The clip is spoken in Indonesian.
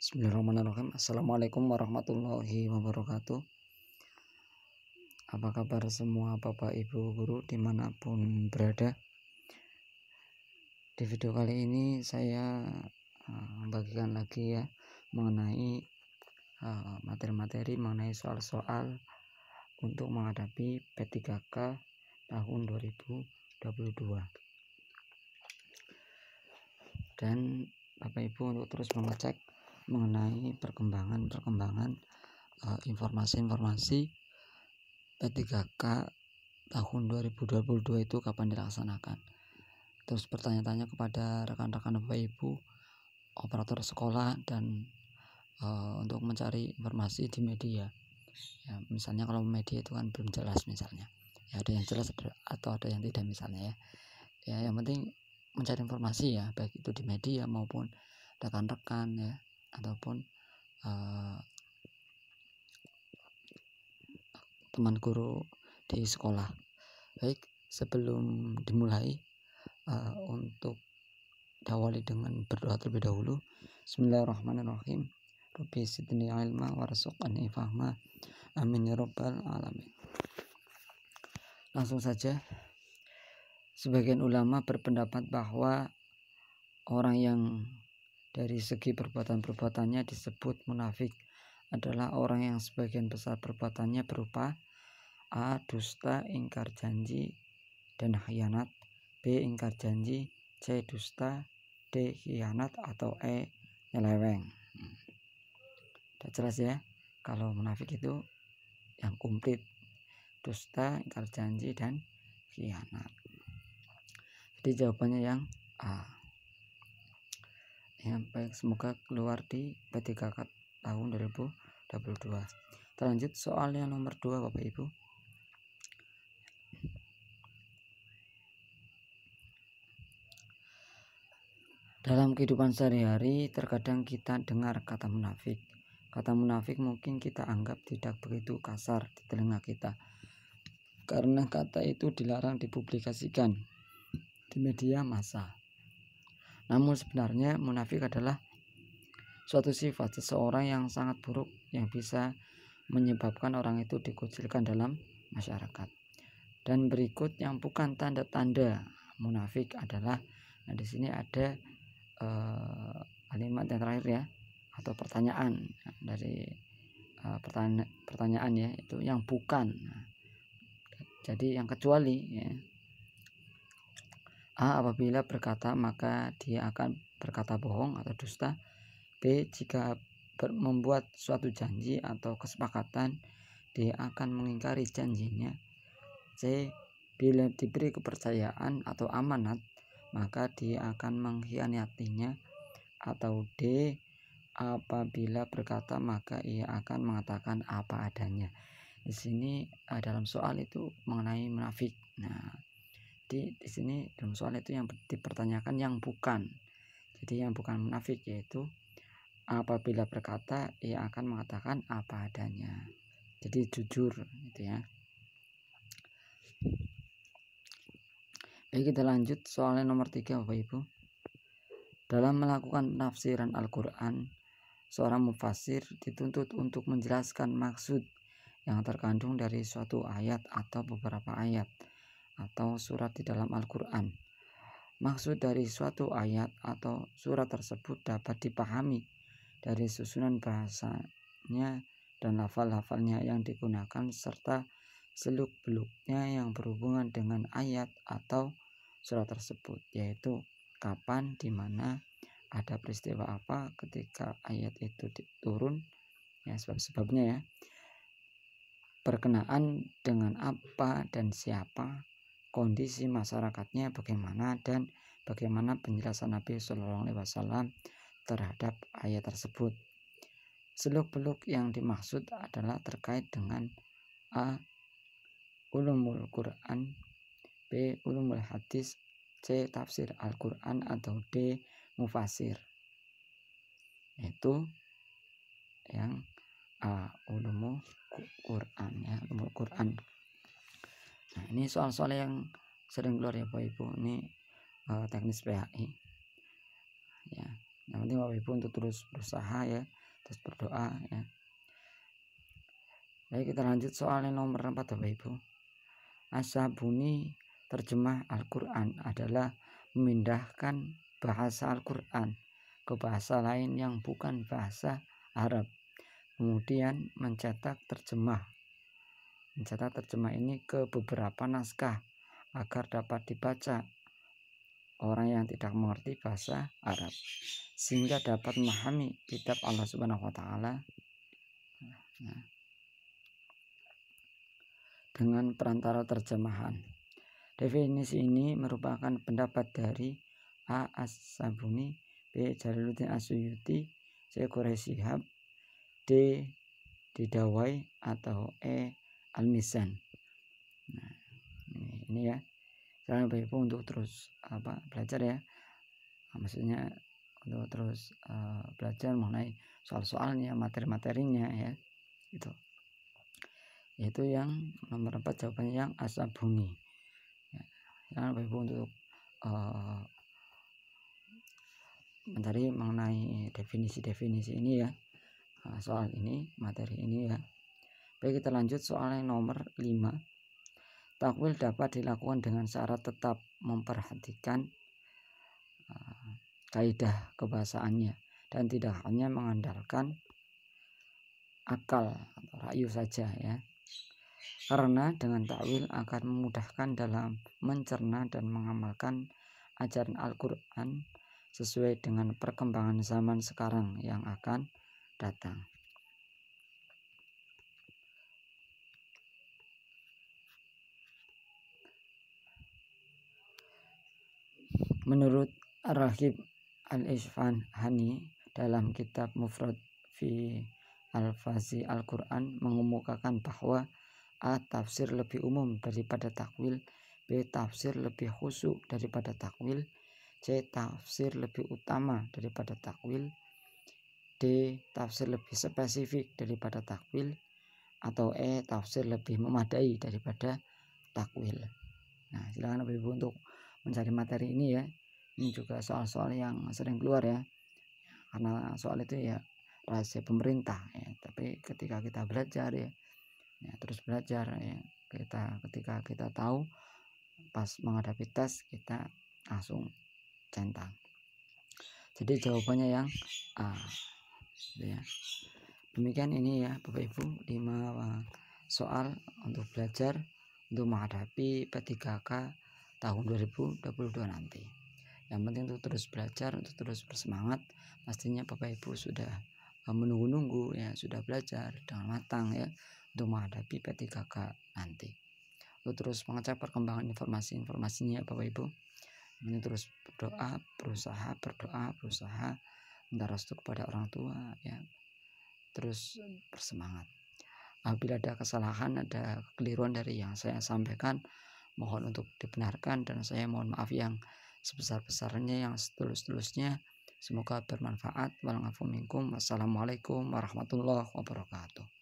Bismillahirrahmanirrahim. Assalamualaikum warahmatullahi wabarakatuh. Apa kabar semua Bapak Ibu guru dimanapun berada? Di video kali ini saya membagikan lagi ya mengenai materi-materi mengenai soal-soal untuk menghadapi P3K tahun 2022. Dan Bapak Ibu untuk terus mengecek mengenai perkembangan informasi-informasi P3K tahun 2022 itu kapan dilaksanakan. Terus bertanya-tanya kepada rekan-rekan Bapak Ibu operator sekolah dan untuk mencari informasi di media. Ya, misalnya kalau media itu kan belum jelas misalnya. Ya ada yang jelas atau ada yang tidak misalnya ya. Ya yang penting mencari informasi ya, baik itu di media maupun rekan-rekan ya ataupun teman guru di sekolah. Baik, sebelum dimulai untuk diawali dengan berdoa terlebih dahulu. Bismillahirrahmanirrahim. Rabbi zidni ilma warzuqni fahma. Amin ya rabbal alamin. Langsung saja. Sebagian ulama berpendapat bahwa orang yang dari segi perbuatan-perbuatannya disebut munafik adalah orang yang sebagian besar perbuatannya berupa A. Dusta, ingkar janji dan khianat, B. Ingkar janji, C. Dusta, D. Khianat, atau E. Nyeleweng. Udah jelas ya, kalau munafik itu yang komplit, dusta, ingkar janji, dan khianat. Jadi jawabannya yang A. Ya, baik, semoga keluar di P3K tahun 2022. Kita lanjut soal yang nomor 2 Bapak Ibu. Dalam kehidupan sehari-hari terkadang kita dengar kata munafik. Kata munafik mungkin kita anggap tidak begitu kasar di telinga kita, karena kata itu dilarang dipublikasikan di media massa. Namun sebenarnya munafik adalah suatu sifat seseorang yang sangat buruk yang bisa menyebabkan orang itu dikucilkan dalam masyarakat. Dan berikut yang bukan tanda-tanda munafik adalah, nah di sini ada kalimat yang terakhir ya, atau pertanyaan dari pertanyaan ya, itu yang bukan. Jadi yang kecuali ya. A. Apabila berkata maka dia akan berkata bohong atau dusta. B. Jika membuat suatu janji atau kesepakatan dia akan mengingkari janjinya. C. Bila diberi kepercayaan atau amanat maka dia akan mengkhianatinya. Atau D. Apabila berkata maka ia akan mengatakan apa adanya. Di sini dalam soal itu mengenai munafik. Nah, di sini dalam soal itu yang dipertanyakan yang bukan. Jadi yang bukan munafik yaitu apabila berkata ia akan mengatakan apa adanya. Jadi jujur gitu ya. Baik, kita lanjut soalnya nomor 3 Bapak Ibu. Dalam melakukan penafsiran Al-Quran, seorang mufassir dituntut untuk menjelaskan maksud yang terkandung dari suatu ayat atau beberapa ayat atau surat di dalam Al-Quran. Maksud dari suatu ayat atau surat tersebut dapat dipahami dari susunan bahasanya dan lafal-lafalnya yang digunakan serta seluk-beluknya yang berhubungan dengan ayat atau surat tersebut, yaitu kapan, di mana, ada peristiwa apa ketika ayat itu turun ya, sebab-sebabnya ya, berkenaan dengan apa dan siapa, kondisi masyarakatnya bagaimana, dan bagaimana penjelasan Nabi Shallallahu Alaihi Wasallam terhadap ayat tersebut. Seluk-beluk yang dimaksud adalah terkait dengan A. Ulumul Quran, B. Ulumul Hadis, C. Tafsir Al-Quran, atau D. Mufasir. Itu yang A. Ulumul Quran ya, Ulumul Quran. Nah, ini soal-soal yang sering keluar ya Bapak Ibu. Ini teknis PHI ya. Yang penting Bapak Ibu untuk terus berusaha ya, terus berdoa ya. Baik, kita lanjut soal yang nomor 4 Bapak Ibu. As-Sabuni terjemah Al-Quran adalah memindahkan bahasa Al-Quran ke bahasa lain yang bukan bahasa Arab, kemudian mencetak terjemah ini ke beberapa naskah agar dapat dibaca orang yang tidak mengerti bahasa Arab, sehingga dapat memahami kitab Allah Subhanahu wa taala dengan perantara terjemahan. Definisi ini merupakan pendapat dari A. As-Sabuni, B. Jalaluddin As-Suyuti, C. Quraish Shihab, D. Didawai, atau E. Al-Mizan. Nah, ini ya. Sekarang Bapak Ibu untuk terus belajar ya. Maksudnya untuk terus belajar mengenai soal-soalnya, materi-materinya ya. Itu yang nomor 4 jawabannya yang As-Sabuni. Sekarang Bapak Ibu untuk mencari mengenai definisi-definisi ini ya, soal ini, materi ini ya. Baik, kita lanjut soal yang nomor 5. Takwil dapat dilakukan dengan syarat tetap memperhatikan kaidah kebahasaannya dan tidak hanya mengandalkan akal atau rayu saja ya. Karena dengan takwil akan memudahkan dalam mencerna dan mengamalkan ajaran Al-Quran sesuai dengan perkembangan zaman sekarang yang akan datang. Menurut Ar-Raghib Al-Isfahani dalam kitab Mufrad fi Al-Fazi Al-Quran mengemukakan bahwa A. Tafsir lebih umum daripada takwil, B. Tafsir lebih khusyuk daripada takwil, C. Tafsir lebih utama daripada takwil, D. Tafsir lebih spesifik daripada takwil, atau E. Tafsir lebih memadai daripada takwil. Nah, silakan Bapak Ibu untuk mencari materi ini ya. Ini juga soal-soal yang sering keluar ya, karena soal itu ya rahasia pemerintah ya. Tapi ketika kita belajar ya, terus belajar ya, ketika kita tahu pas menghadapi tes kita langsung centang. Jadi jawabannya yang A ya. Demikian ini ya Bapak Ibu 5 soal untuk belajar untuk menghadapi P3K tahun 2022 nanti. Yang penting untuk terus belajar, untuk terus bersemangat. Pastinya Bapak Ibu sudah menunggu-nunggu ya, sudah belajar dengan matang ya untuk menghadapi P3K nanti. Untuk terus mengecek perkembangan informasinya Bapak Ibu. Ini terus berdoa, berusaha minta restu kepada orang tua ya. Terus bersemangat. Apabila ada kesalahan, ada kekeliruan dari yang saya sampaikan, mohon untuk dibenarkan dan saya mohon maaf yang sebesar-besarnya, yang setulus-tulusnya. Semoga bermanfaat. Wassalamualaikum warahmatullahi wabarakatuh.